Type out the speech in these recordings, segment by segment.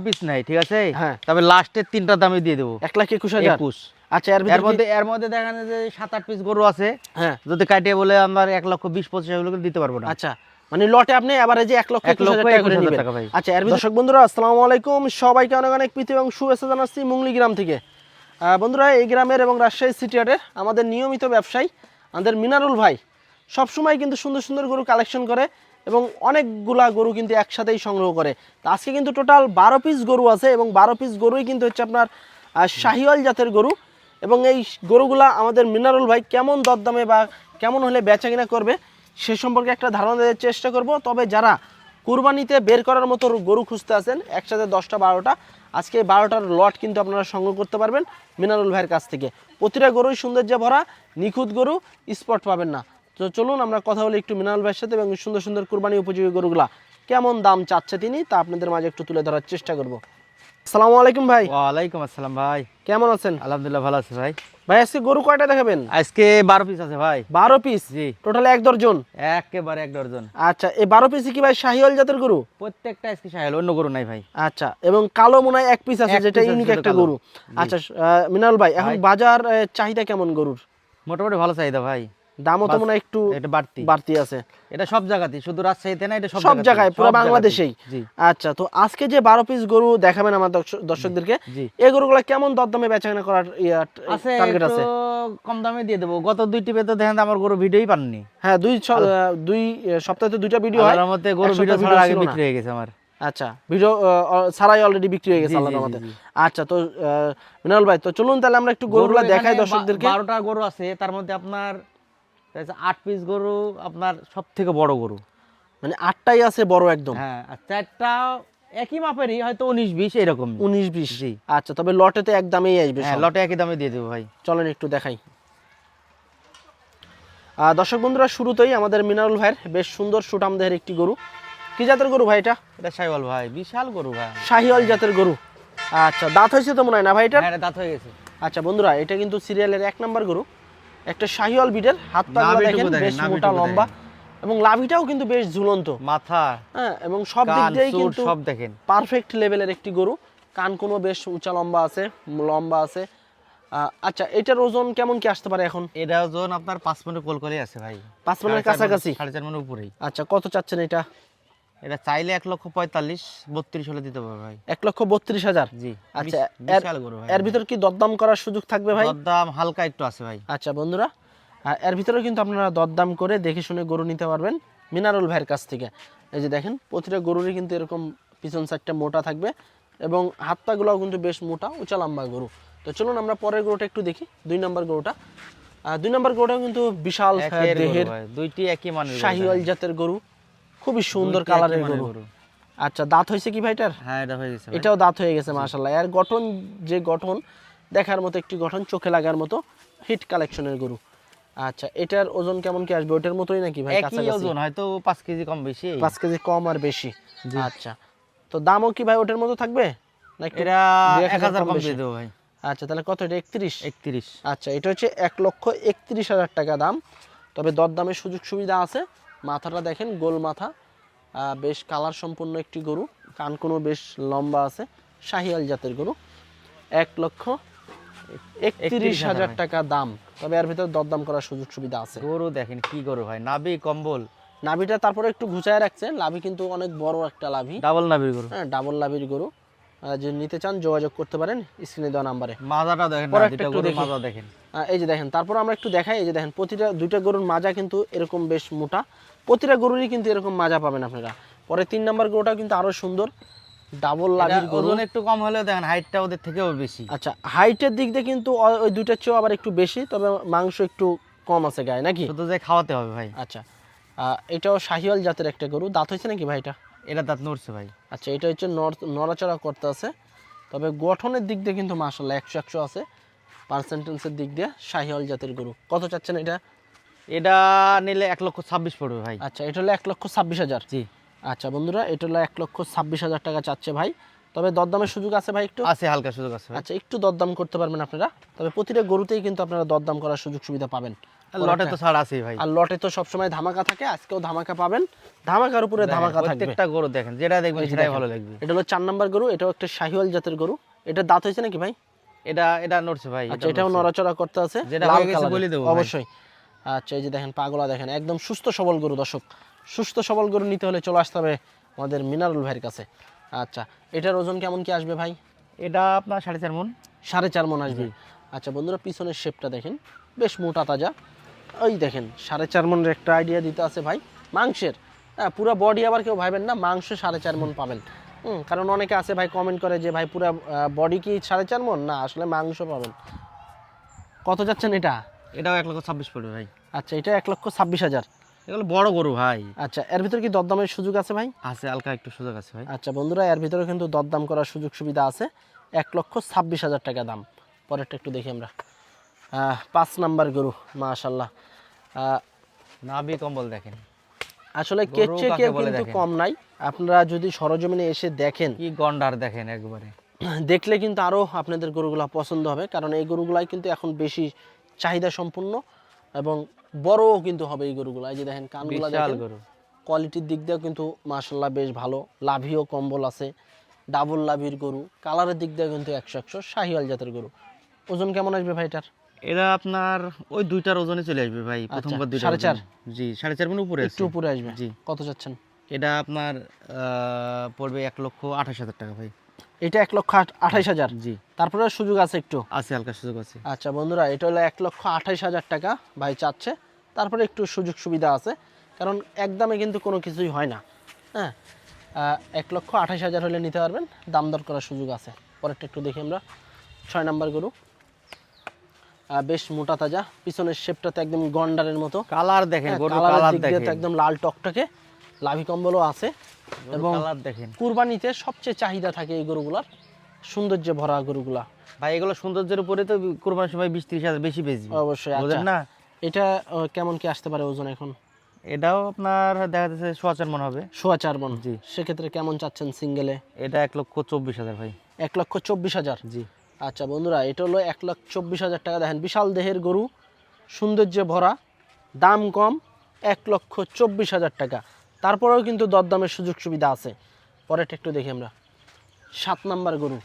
Piece নাই, ঠিক আছে? হ্যাঁ। তবে লাস্টের 3টা দামে দিয়ে দেবো 1,21,000। 21। আচ্ছা, এর মধ্যে দেখেন যে 7-8 পিস গরু আছে। হ্যাঁ, যদি কাটিয়ে বলে আমরা 1,20,25,000 এগুলো দিতে পারবো না। আচ্ছা, মানে লটে আপনি এভারেজে 1,21,000 টাকা করে নেবেন। টাকা ভাই। আচ্ছা, দর্শক বন্ধুরা আসসালামু আলাইকুম, সবাইকে অনেক অনেক প্রীতি এবং শুভেচ্ছা জানাচ্ছি মুংলি গ্রাম থেকে। বন্ধুরা, এই গ্রামের এবং রাজশাহী সিটি হাটের আমাদের নিয়মিত ব্যবসায়ী আমাদের মিনারুল ভাই সবসময় কিন্তু সুন্দর সুন্দর গরু কালেকশন করে এবং অনেকগুলা গরু কিন্তু একসাথেই সংগ্রহ করে। তো আজকে কিন্তু টোটাল 12 পিস গরু আছে এবং 12 পিস গরুই কিন্তু হচ্ছে আপনার শাহিওয়াল জাতের গরু। এবং এই গরুগুলা আমাদের মিনারুল ভাই কেমন দরদামে বা কেমন হলে বেচা কিনা করবে সে সম্পর্কে একটা ধারণা দেওয়ার চেষ্টা করব। তবে যারা কুরবানিতে বের করার মতো গরু খুঁজতে আছেন একসাথে 10টা 12টা, আজকে 12টার লট কিন্তু আপনারা সংগ্রহ করতে পারবেন মিনারুল ভাইয়ের কাছ থেকে। প্রতিটা গরুই সৌন্দর্যে ভরা, নিখুঁত গরু, স্পট পাবেন না। তো চলুন আমরা কথা বলি একটু মিনারুল ভাইয়ের সাথে এবং সুন্দর সুন্দর কুরবানি উপযোগী গরুগুলা কেমন দাম চাচ্ছে তিনি তা আপনাদের মাঝে একটু তুলে ধরার চেষ্টা করব। আসসালামু আলাইকুম ভাই। ওয়ালাইকুম আসসালাম ভাই। কেমন আছেন? আলহামদুলিল্লাহ ভালো আছি ভাই। ভাই আজকে গরু কয়টা দেখাবেন? আজকে 12 পিস আছে ভাই। 12 পিস? জি। টোটাল 1 দর্জন? একেবারে 1 ডজন। আচ্ছা, এই 12 পিসই কি ভাই শাহিওয়াল জাতের গরু? প্রত্যেকটা আজকে শাহিওয়াল, অন্য গরু নাই ভাই। আচ্ছা, এবং কালো মনে হয় 1 পিস আছে, এক যেটা piece আছে, ইউনিক যেটা একটা কালো। গরু। জি। আচ্ছা, মিনারুল ভাই এখন বাজার চাহিদা কেমন গরুর? মোটামুটি ভালো চাহিদা ভাই। দামও তো মনে হয় একটু এটা বাড়তি আছে। এটা সব জায়গাতেই, শুধু রাজশাহীতে না, এটা সব জায়গায় পুরো বাংলাদেশেই। জি। আচ্ছা, তো আজকে যে 12 পিস গরু দেখাবেন আমার দর্শকদেরকে, জি। এই গরুগুলো কেমন দরদামে বেচাকেনা করার টার্গেট আছে? কম দামে দিয়ে দেবো। গত 2 টিপে তো দেখেন আমার গরু ভিডিওই পাননি। হ্যাঁ, দুই সপ্তাহে 2টা ভিডিও হয়। আল্লাহর রহমতে গরু ভিডিও ছাড়ার আগে বিক্রি হয়ে গেছে আমার। আচ্ছা, ভিডিও ছাড়াই অলরেডি বিক্রি হয়ে গেছে জি, আল্লাহর জি, রহমতে। জি। আচ্ছা, তো মিনারুল ভাই, তো চলুন তাহলে আমরা একটু গরুগুলো দেখাই দর্শকদেরকে। 12টা গরু আছে, তার মধ্যে আপনার 8 পিস গরু আপনার সব থেকে বড় গরু। মানে 8টাই আছে বড় একদম? হ্যাঁ, আর 4টা একই মাপেরই, হয়তো 19-20 এরকম। 19-20? জি। আচ্ছা, তবে লটে তো এক দামেই আসবে হ্যাঁ, সব। লটে একই দামে দিয়ে দেবো ভাই। চলেন একটু দেখাই। দর্শক বন্ধুরা, শুরুতেই আমাদের মিনারুল ভাইয়ের বেশ সুন্দর সুঠাম দেহের একটি গরু। কি জাতের গরু ভাই এটা? এটা শাহিওয়াল ভাই, বিশাল গরু ভাই। শাহিওয়াল জাতের গরু। আচ্ছা, দাঁত হয়েছে তো মনে হয় না ভাই এটা? হ্যাঁ, দাঁত হয়ে গেছে। আচ্ছা বন্ধুরা, এটা কিন্তু সিরিয়ালের 1 নাম্বার গরু, একটা শাহিওয়াল বিটের। হাত পাগুলো দেখেন বেশ মোটা লম্বা এবং লাভিটাও কিন্তু বেশ ঝুলন্ত, মাথা, হ্যাঁ, এবং সব দিক দিয়েই কিন্তু সব দেখেন পারফেক্ট লেভেলের একটি গরু। কান কোনো বেশ উঁচা লম্বা আছে। আচ্ছা, এটার ওজন কেমন কি আসতে পারে এখন? এটা ওজন আপনার 5 মণের কোলকলে আছে ভাই। 5 মণের কাছাকাছি? 4.5 মণের উপরেই। আচ্ছা, কত চাচ্ছেন এটা? এটা চাইলে 1,45,32 হলে দিতে পারবে ভাই। 1,32,000? জি। আচ্ছা, বিশাল গরু ভাই। এর ভিতর কি দরদাম করার সুযোগ থাকবে ভাই? দরদাম হালকা একটু আছে ভাই। আচ্ছা বন্ধুরা, এর ভিতরে কিন্তু আপনারা দরদাম করে দেখে শুনে গরু নিতে পারবেন মিনারুল ভাইয়ের কাছ থেকে। এই যে দেখেন, প্রতিটা গরুরই কিন্তু এরকম পিছন সাইডটা মোটা থাকবে এবং হাত পাগুলোও কিন্তু বেশ মোটা উঁচা লম্বা গরু। তো চলুন আমরা পরের গরুটা একটু দেখি, 2 নম্বর গরুটা। 2 নম্বর গরুটাও কিন্তু বিশাল দেহের, দুইটি একই মানের শাহিওয়াল জাতের গরু, খুবই সুন্দর কালারের গরু। আচ্ছা, দাঁত হয়েছে কি ভাইটার? হ্যাঁ, এটা হয়ে গেছে। এটাও দাঁত হয়ে গেছে মাশাআল্লাহ। এর গঠন, যে গঠন দেখার মতো একটি গঠন, চোখে লাগার মতো হিট কালেকশনের গরু। আচ্ছা, এটার ওজন কেমন কি আসবে? ওটার মতোই নাকি ভাই? একই ওজন, হয়তো 5 কেজি কম বেশি। 5 কেজি কম আর বেশি। আচ্ছা, তো দামও কি ভাই ওটার মতো থাকবে নাকি? এটা 1000 কম দিয়ে দেবো ভাই। আচ্ছা, তাহলে কত এটা? 31? 31। আচ্ছা, এটা হচ্ছে 1,31,000 টাকা দাম। তবে দরদামের সুযোগ সুবিধা আছে। মাথাটা দেখেন, গোল মাথা, বেশ কালার সম্পন্ন একটি গরু। কান কোনো বেশ লম্বা আছে, শাহিওয়াল জাতের গরু। 1,31,000 টাকা দাম। তবে এর ভিতরে দরদাম করার সুযোগ সুবিধা আছে। গরু দেখেন কি গরু ভাই, নাভি কম্বল। নাভিটা তারপরে একটু ঘুচায় রাখছে, লাভি কিন্তু অনেক বড় একটা লাভি, ডাবল নাভির গরু। হ্যাঁ, ডাবল লাভির গরু। যে নিতে চান যোগাযোগ করতে পারেন স্ক্রিনে দেওয়া নাম্বারে। মাজাটা দেখেন, পরে না একটা দুটো একটু গরুর দেখি। মাজা দেখেন। এই যে দেখেন, তারপর আমরা একটু দেখাই। এই যে দেখেন, দুইটা গরুর মাজা কিন্তু এরকম বেশ মোটা। প্রতিটা গরুরই কিন্তু এরকম মাজা পাবেন আপনারা। পরে 3 নম্বর গরুটাও কিন্তু আরো সুন্দর, ডাবল লাভির গরু। ওজন একটু কম হলেও দেখেন হাইটটা ওদের থেকেও বেশি। আচ্ছা, হাইটের দিক দিয়ে কিন্তু ওই দুইটার চেয়েও আবার একটু বেশি, তবে মাংস একটু কম আছে গায়ে নাকি? শুধু যে খাওয়াতে হবে ভাই। আচ্ছা, এটাও শাহিওয়াল জাতের একটা গরু। দাঁত হয়েছে নাকি ভাই এটা? এটা দাঁত নড়ছে ভাই। আচ্ছা, এটা হচ্ছে নড়াচড়া করতে আছে। তবে গঠনের দিক দিয়ে কিন্তু মাশাআল্লাহ 100 আছে। পার্সেন্টেন্সের দিক দিয়ে শাহিওয়াল জাতের গরু। কত চাচ্ছেন এটা? এটা নিলে 1,26,000 পড়বে ভাই। আচ্ছা, এটা হলো 1,26,000? জি। আচ্ছা বন্ধুরা, এটা হলো 1,26,000 টাকা চাচ্ছে ভাই। তবে দরদামের সুযোগ আছে ভাই একটু? আছে, হালকা সুযোগ আছে। আচ্ছা, একটু দরদাম করতে পারবেন আপনারা। তবে প্রতিটা গরুতেই কিন্তু আপনারা দরদাম করার সুযোগ সুবিধা পাবেন। আর লটে তো ছাড় আছেই ভাই। আর লটে তো সবসময় ধামাকা থাকে, আজকেও ধামাকা পাবেন, ধামাকার উপরে ধামাকা থাকবে। প্রত্যেকটা গরু দেখেন, যেটা দেখবেন সেটাই ভালো লাগবে। এটা হলো 4 নাম্বার গরু, এটাও একটা শাহিওয়াল জাতের গরু। এটা দাঁত হয়েছে নাকি ভাই? এটা নড়ছে ভাই। আচ্ছা, এটাও নড়াচড়া করতে আছে, যেটা লাল হয়ে গেছে কালারের, বলে দেবো অবশ্যই। আচ্ছা, এই যে দেখেন পাগলা, দেখেন একদম সুস্থ সবল গরু। দর্শক, সুস্থ সবল গরু নিতে হলে চলে আসতে হবে আমাদের মিনারুল ভাইয়ের কাছে। আচ্ছা, এটার ওজন কেমন কি আসবে ভাই? এটা আপনার 4.5 মণ। 4.5 মণ আসবে। আচ্ছা বন্ধুরা, পিছনের শেপটা দেখেন, বেশ মোটা তাজা। ওই দেখেন 4.5 মণের একটা আইডিয়া দিতে আছে ভাই মাংসের। হ্যাঁ, পুরো বডি আবার কেউ ভাইবেন না, মাংস 4.5 মণ পাবেন। কারণ অনেকে আছে ভাই কমেন্ট করে যে ভাই পুরো বডি কি 4.5 মণ? না, আসলে মাংস পাবেন। কত যাচ্ছেন এটা? এটাও 1,26,000 পড়বে ভাই। আচ্ছা, এটা 1,26,000। এগুলো বড় গরু ভাই। আচ্ছা, এর ভিতরে কি দরদামের সুযোগ আছে ভাই? আছে, হালকা একটু সুযোগ আছে ভাই। আচ্ছা বন্ধুরা, এর ভিতরে কিন্তু দরদাম করার সুযোগ সুবিধা আছে। 1,26,000 টাকা দাম। পরেরটা একটু দেখি আমরা। 5 নাম্বার গরু, মাশাআল্লাহ। নাভি কম্বল দেখেন, আসলে গরু কেচে কাকে কেউ বলে কিন্তু দেখেন। কম নাই। আপনারা যদি সরজমিনে এসে দেখেন, কি গন্ডার দেখেন একবারে। দেখলে কিন্তু আরো আপনাদের গরুগুলা পছন্দ হবে, কারণ এই গরুগুলাই কিন্তু এখন বেশি চাহিদা সম্পূর্ণ এবং বড়ও কিন্তু হবে এই গরুগুলা। এই যে দেখেন কানগুলা বিশাল দেখেন, গরু। কোয়ালিটির দিক দিয়েও কিন্তু মাশাআল্লাহ বেশ ভালো। লাভিও কম্বল আছে, ডাবল লাভির গরু। কালারের দিক দিয়ে কিন্তু 100 শাহিওয়াল জাতের গরু। ওজন কেমন আসবে ভাই এটার? এটা আপনার ওই দুইটার ওজনে চলে আসবে ভাই, প্রথমবার দুইটা 4.5 ওজনে। জি, 4.5 মণ উপরে আছে। একটু উপরে আসবে। জি। কত চাচ্ছেন? এটা আপনার পড়বে 1,28,000 টাকা ভাই। এটা 1,28,000। জি, তারপরে সুযোগ আছে একটু। আছে, হালকা সুযোগ আছে। আচ্ছা বন্ধুরা, এটা হলো 1,28,000 টাকা ভাই চাচ্ছে। তারপরে একটু সুযোগ সুবিধা আছে, কারণ একদমে কিন্তু কোনো কিছুই হয় না। হ্যাঁ, 1,28,000 হলে নিতে পারবেন, দাম দর করার সুযোগ আছে। পরেরটা একটু দেখি আমরা। 6 নাম্বার গরু, বেশ মোটা তাজা, পিছনের শেপটাতে একদম গন্ডারের মতো। কালার দেখেন, গরু কালারের কালার দিক দিয়ে তো দেখেন, একদম লাল টকটকে, লাভি কম্বলও আছে। এবং কালার দেখেন কুরবানিতে সবচেয়ে চাহিদা থাকে এই গরুগুলার, সৌন্দর্যে ভরা গরুগুলা। ভাই। এগুলো সৌন্দর্যের উপরে তো কুরবানির সময় 20-30 হাজার বেশি বেচবে। অবশ্যই। বুঝলেন আচ্ছা, না? এটা কেমন কি আসতে পারে ওজন এখন? এটাও আপনার দেখা যাচ্ছে 4.5 মণ হবে। 4.5 মণ। জি। সেক্ষেত্রে কেমন চাচ্ছেন সিঙ্গেলে? এটা 1,24,000 ভাই। 1,24,000। জি। আচ্ছা বন্ধুরা, এটা হলো 1,24,000 টাকা। দেখেন বিশাল দেহের গরু, সৌন্দর্যে ভরা, দাম কম, 1,24,000 টাকা। তারপরেও কিন্তু দরদামের সুযোগ সুবিধা আছে। পরেরটা একটু দেখি আমরা। 7 নাম্বার গরু।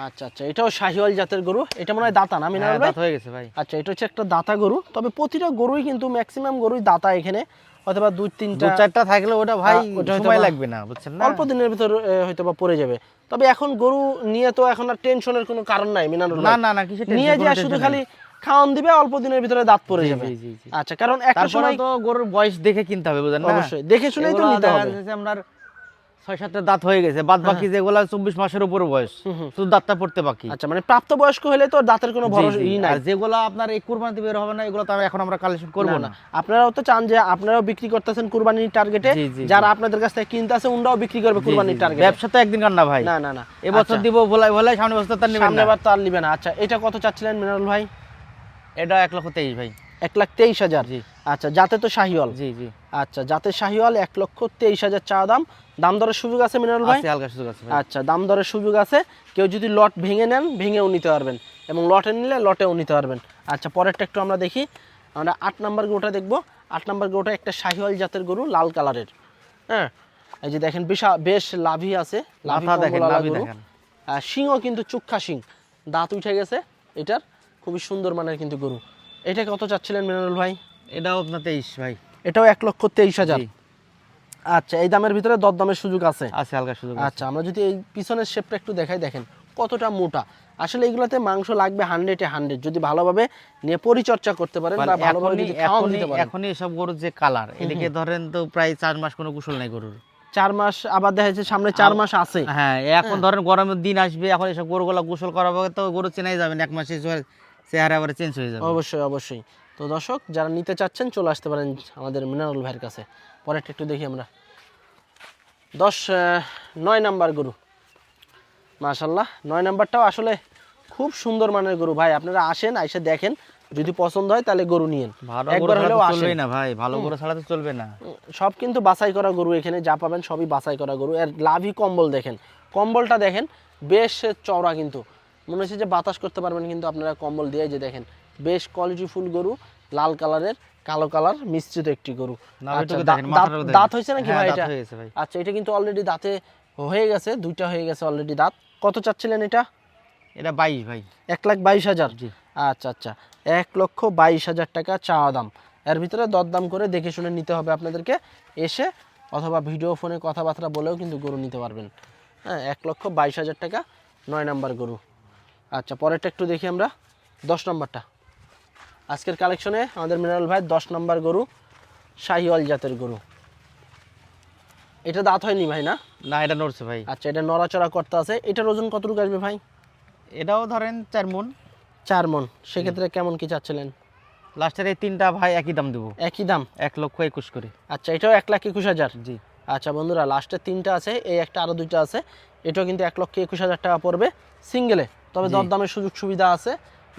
আচ্ছা আচ্ছা, এটাও শাহিওয়াল জাতের গরু। এটা মনে হয় দাতা না মিনারুল হ্যাঁ, ভাই? দাঁত হয়ে গেছে ভাই। আচ্ছা, এটা হচ্ছে একটা দাতা গরু। তবে প্রতিটা গরুই কিন্তু ম্যাক্সিমাম গরুই দাতা। এখানে অথবা 2-3টা 2-4টা থাকলে ওটা ভাই ওটা হয়তো সময় বা- লাগবে না, বুঝছেন না? অল্প দিনের ভিতর হয়তো বা পড়ে যাবে। তবে এখন গরু নিয়ে তো এখন আর টেনশনের কোনো কারণ নাই মিনারুল না ভাই। না না, কিসের নিয়ে tension, যা কোনো শুধু tension খালি নেই। খাওয়ান দিবে, অল্প দিনের ভিতরে দাঁত পড়ে জি, যাবে। জি, জি, জি। আচ্ছা, কারণ একটা তারপরে সময় তো গরুর বয়স দেখে কিনতে হবে, বুঝেন না? অবশ্যই দেখে শুনেই তো এগুলো নিতে দেখা হবে। যাচ্ছে আপনার 6-7টা দাঁত হয়ে গেছে, বাদ বাকি যেগুলো 24 মাসের উপরে বয়স, শুধু দাঁতটা পড়তে বাকি। আচ্ছা, মানে প্রাপ্তবয়স্ক হলে তো দাঁতের কোনো জি, ভরসা জি। নাই। আর যেগুলো আপনার এই কুরবানিতে বের হবে না, এগুলো তো এখন আমরা কালেকশন করব না। আপনারাও তো চান যে আপনারাও বিক্রি করতেছেন কুরবানির টার্গেটে, জি, জি, যারা আপনাদের কাছ থেকে কিনতে আছে উনরাও বিক্রি করবে জি, জি, কুরবানির জি। টার্গেটে। ব্যবসা তো একদিন কার না ভাই। না না না, এবছর দিব ভোলাই ভোলাই, সামনে বছর তার নেবেন সামনে না। বার তো আর নিবে না। আচ্ছা, এটা কত চাচ্ছিলেন মিনারুল ভাই? এটা 1,23,000 ভাই। 1,23,000। জি। আচ্ছা, যাতে তো শাহিওয়াল। জি, জি। আচ্ছা, যাতে শাহিওয়াল 1,23,000 চা দাম। দাম দরের সুযোগ আছে মিনারুল ভাই? আছে, হালকা সুযোগ আছে ভাই। আচ্ছা, দাম দরের সুযোগ আছে। কেউ যদি লট ভেঙে নেন, ভেঙেও নিতে পারবেন, এবং লটে নিলে লটেও নিতে পারবেন। আচ্ছা, পরেরটা একটু আমরা দেখি। আমরা 8 নাম্বার গরুটা দেখবো। 8 নাম্বার গরুটা একটা শাহিওয়াল জাতের গরু, লাল কালারের। হ্যাঁ, এই যে দেখেন বেশ লাভি আছে, লাভি মাথা দেখেন, কম্বলওয়ালা নাভি গরু। দেখেন। শিংও কিন্তু চুক্ষা শিং, দাঁত উঠে গেছে এটার, খুবই সুন্দর মানের কিন্তু গরু। এটা কত চাচ্ছিলেন মিনারুল ভাই? এটাও আপনার 23 ভাই। এটাও 1,23,000। জি। আচ্ছা, এই দামের ভিতরে দরদামের সুযোগ আছে। আছে, হালকা সুযোগ আছে। আচ্ছা, আমরা যদি এই পিছনের শেপটা একটু দেখাই, দেখেন কতটা মোটা। আসলে এগুলাতে মাংস লাগবে 100-এ 100 যদি ভালোভাবে নিয়ে পরিচর্যা করতে পারেন বা ভালোভাবে যদি খাওয়ান দিতে পারেন। এখনই এসব গরুর যে কালার, এদিকে ধরেন তো প্রায় 4 মাস কোনো গোসল নাই গরুর। 4 মাস, আবার দেখা যাচ্ছে সামনে 4 মাস আছে। হ্যাঁ, এখন ধরেন গরমের দিন আসবে, এখন এসব গরুগুলা গোসল করাবো তো গরু চেনাই যাবে না, 1 মাসে চেহারা আবার চেঞ্জ হয়ে যাবে। অবশ্যই অবশ্যই। তো দর্শক, যারা নিতে চাচ্ছেন চলে আসতে পারেন আমাদের মিনারুল ভাইয়ের কাছে। পরেরটা একটু দেখি আমরা। 9 নাম্বার গরু। মাশাআল্লাহ, 9 নাম্বারটাও আসলে খুব সুন্দর মানের গরু ভাই। আপনারা আসেন, আইসা দেখেন, যদি পছন্দ হয় তাহলে গরু নিয়েন। ভালো একবার গরু ছাড়া হলেও তো আসেন। চলবেই না ভাই, ভালো গরু ছাড়া তো চলবে না। সব কিন্তু বাছাই করা গরু, এখানে যা পাবেন সবই বাছাই করা গরু। এর লাভি কম্বল দেখেন, কম্বলটা দেখেন বেশ চওড়া, কিন্তু মনে হচ্ছে যে বাতাস করতে পারবেন কিন্তু আপনারা কম্বল দিয়ে। যে দেখেন বেশ কোয়ালিটিফুল গরু, লাল কালারের কালো কালার মিশ্রিত একটি গরু। আচ্ছা, নাভিটুকু দেখেন, মাথাটাও দেখেন। দাঁত হয়েছে নাকি হ্যাঁ, ভাই দাঁত এটা? হয়ে গেছে ভাই। আচ্ছা, এটা কিন্তু অলরেডি দাঁতে হয়ে গেছে, দুইটা হয়ে গেছে অলরেডি দাঁত। কত চাচ্ছিলেন এটা? এটা 22 ভাই। 1,22,000। জি। আচ্ছা আচ্ছা, 1,22,000 টাকা চাওয়া দাম। এর ভিতরে দরদাম করে দেখে শুনে নিতে হবে আপনাদেরকে, এসে অথবা ভিডিও ফোনে কথাবার্তা বলেও কিন্তু গরু নিতে পারবেন। হ্যাঁ, 1,22,000 টাকা 9 নাম্বার গরু। আচ্ছা, পরেরটা একটু দেখি আমরা, 10 নম্বরটা। আজকের কালেকশনে আমাদের মিনারেল ভাই 10 নাম্বার গরু, শাহিওয়াল জাতের গরু। এটা দাঁত হয়নি ভাই না? না, এটা নড়ছে ভাই। আচ্ছা, এটা নড়াচড়া করতে আছে। এটার ওজন কতটুকু আসবে ভাই? এটাও ধরেন 4 মণ। 4 মণ। সেক্ষেত্রে কেমন কি চাচ্ছিলেন? লাস্টের এই তিনটা ভাই একই দাম দেবো, একই দাম? 1,21,000 করে। আচ্ছা, এটাও 1,21,000। জি। আচ্ছা বন্ধুরা, লাস্টের তিনটা আছে, এই একটা আরো দুইটা আছে, এটাও কিন্তু 1,21,000 টাকা পড়বে সিঙ্গেলে। তবে জি। দরদামের সুযোগ সুবিধা আছে।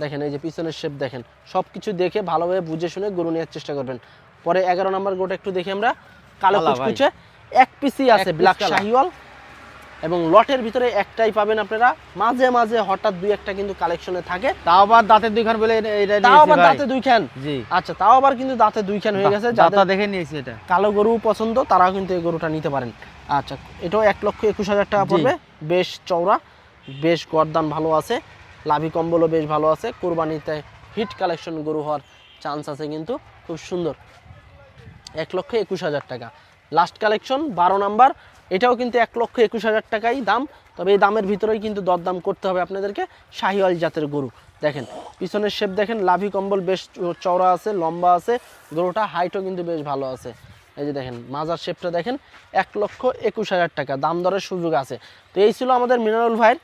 দেখেন এই যে পিছনের শেপ দেখেন, সব কিছু দেখে ভালোভাবে বুঝে শুনে গরু নেওয়ার চেষ্টা করবেন। পরে 11 নম্বর গোটা একটু দেখি আমরা, কালো কালা ভাই। কুচকুচে এক পিসি আছে, এক piece ব্ল্যাক কালা। শাহিওয়াল। এবং লটের ভিতরে একটাই পাবেন আপনারা, মাঝে মাঝে হঠাৎ দুই একটা কিন্তু কালেকশনে থাকে। তাও আবার দাঁতের দুইখান বলে এটা তাও নিয়েছি আবার ভাই। দাঁতে দুইখান? জি। আচ্ছা, তাও আবার কিন্তু দাঁতে দুইখান হয়ে গেছে। যাদের দাঁতটা দেখে নিয়েছি এটা। কালো গরু পছন্দ তারাও কিন্তু এই গরুটা নিতে পারেন। আচ্ছা, এটাও 1,21,000 টাকা জি। পড়বে। বেশ চওড়া, বেশ গরদান ভালো আছে, লাভি কম্বলও বেশ ভালো আছে। কোরবানিতে হিট কালেকশন গরু হওয়ার চান্স আছে কিন্তু, খুব সুন্দর। 1,21,000 টাকা লাস্ট কালেকশন, 12 নাম্বার। এটাও কিন্তু 1,21,000 টাকাই দাম। তবে এই দামের ভিতরেই কিন্তু দরদাম করতে হবে আপনাদেরকে। শাহিওয়াল জাতের গরু দেখেন, পিছনের শেপ দেখেন, লাভি কম্বল বেশ চওড়া আছে, লম্বা আছে। গরুটা হাইটও কিন্তু বেশ ভালো আছে। এই যে দেখেন মাজার শেপটা দেখেন, 1,21,000 টাকা দাম দরের সুযোগ আছে। তো এই ছিল আমাদের মিনারুল ভাইয়ের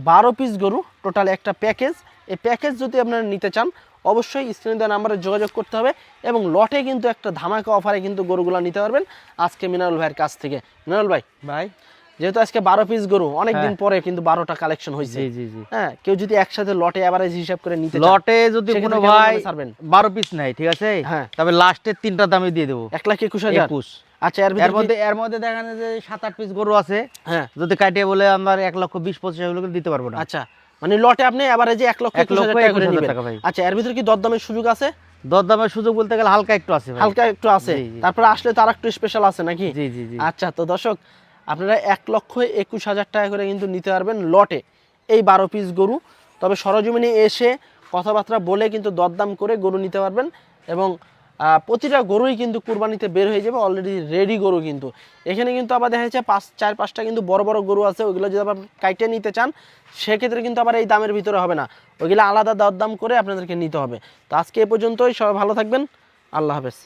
12 পিস গরু টোটাল একটা প্যাকেজ। এই প্যাকেজ যদি আপনারা নিতে চান, অবশ্যই স্ক্রিনে দেওয়া নাম্বারে যোগাযোগ করতে হবে। এবং লটে কিন্তু একটা ধামাকা অফারে কিন্তু গরুগুলো নিতে পারবেন আজকে মিনারুল ভাইয়ের কাছ থেকে। মিনারুল ভাই, ভাই যেহেতু আজকে 12 পিস গরু, অনেকদিন হ্যাঁ। পরে কিন্তু 12টা কালেকশন হয়েছে। জি জি জি। হ্যাঁ, কেউ যদি একসাথে লটে এভারেজ হিসাব করে নিতে চান, লটে যদি কোনো সেক্ষেত্রে কেমন ভাই দামে ছাড়বেন? 12 পিস নাই, ঠিক আছে, হ্যাঁ। তবে লাস্টের তিনটা দামে দিয়ে দেবো 1,21,000। 21। আচ্ছা, এর মধ্যে দেখেন যে 7-8 পিস গরু আছে, হ্যাঁ, যদি কাটিয়ে বলে আমরা 1,20,000-25,000 এগুলো দিতে পারবো না। আচ্ছা, মানে লটে আপনি এভারেজে 1,21,000 টাকা করে 1,21,000 নেবেন। টাকা ভাই। আচ্ছা, এর ভিতরে কি দরদামের সুযোগ আছে? দরদামের সুযোগ বলতে গেলে হালকা একটু আছে ভাই। হালকা একটু আছে। জি, জি। তারপরে আসলে তার একটু স্পেশাল আছে নাকি? জি জি জি। আচ্ছা, তো দর্শক আপনারা 1,21,000 টাকা করে কিন্তু নিতে পারবেন লটে এই 12 পিস গরু। তবে সরজমিনে এসে কথাবার্তা বলে কিন্তু দরদাম করে গরু নিতে পারবেন। এবং প্রতিটা গরুই কিন্তু কুরবানিতে বের হয়ে যাবে, অলরেডি রেডি গরু কিন্তু। এখানে কিন্তু আবার দেখা যাচ্ছে 4-5টা কিন্তু বড় বড় গরু আছে, ওইগুলো যদি আবার কাইটে নিতে চান সেক্ষেত্রে কিন্তু আবার এই দামের ভিতরে হবে না, ওইগুলো আলাদা দরদাম করে আপনাদেরকে নিতে হবে। তো আজকে এ পর্যন্তই, সবাই ভালো থাকবেন, আল্লাহ হাফেজ।